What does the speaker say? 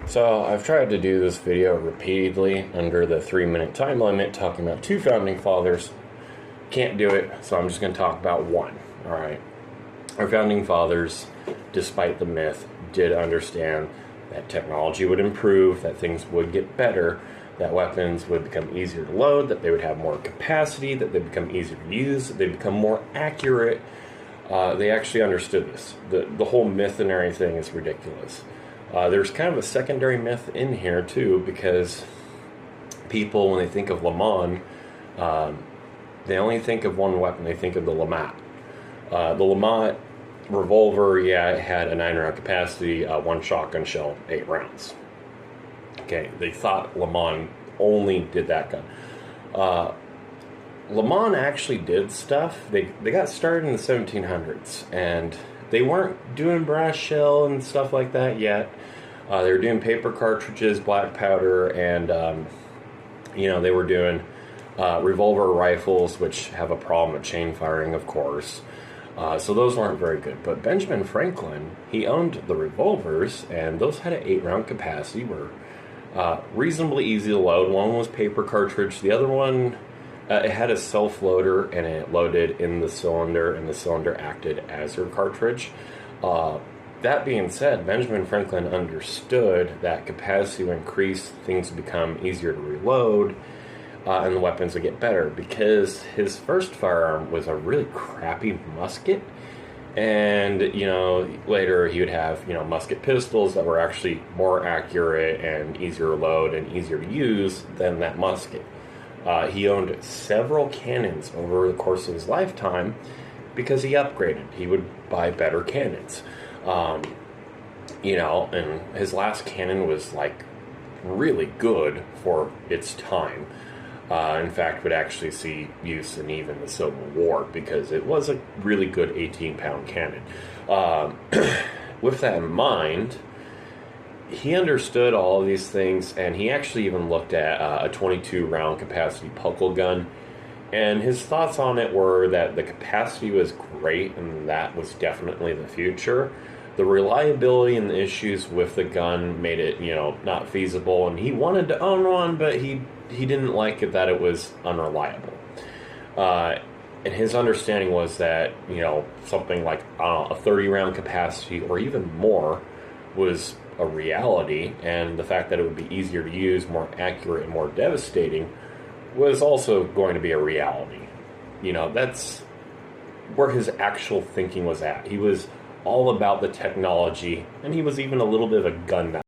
So I've tried to do this video repeatedly under the 3-minute time limit talking about two founding fathers. Can't do it, so I'm just going to talk about one. Alright. Our founding fathers, despite the myth, did understand that technology would improve, that things would get better, that weapons would become easier to load, that they would have more capacity, that they'd become easier to use, that they'd become more accurate. They actually understood this. The whole myth and everything is ridiculous. There's kind of a secondary myth in here too, because people, when they think of Le Mans, they only think of one weapon. They think of the LeMat. The LeMat revolver, yeah, it had a 9-round capacity, one shotgun shell, 8 rounds. Okay, they thought Le Mans only did that gun. Le Mans actually did stuff. They got started in the 1700s, and they weren't doing brass shell and stuff like that yet. They were doing paper cartridges, black powder, and they were doing revolver rifles, which have a problem with chain firing, of course. So those weren't very good. But Benjamin Franklin, he owned the revolvers, and those had an 8-round capacity, were reasonably easy to load. One was paper cartridge. The other one, it had a self-loader, and it loaded in the cylinder, and the cylinder acted as your cartridge. That being said, Benjamin Franklin understood that capacity would increase, things would become easier to reload, and the weapons would get better, because his first firearm was a really crappy musket. And, later he would have, musket pistols that were actually more accurate and easier to load and easier to use than that musket. He owned several cannons over the course of his lifetime because he upgraded. He would buy better cannons. And his last cannon was, really good for its time. In fact, would actually see use in even the Civil War because it was a really good 18-pound cannon. With that in mind, he understood all of these things, and he actually even looked at a 22-round capacity puckle gun. And his thoughts on it were that the capacity was great, and that was definitely the future. The reliability and the issues with the gun made it, not feasible. And he wanted to own one, but he didn't like it that it was unreliable. And his understanding was that, something like a 30-round capacity or even more was a reality. And the fact that it would be easier to use, more accurate, and more devastating was also going to be a reality. That's where his actual thinking was at. He was all about the technology, and he was even a little bit of a gun nut.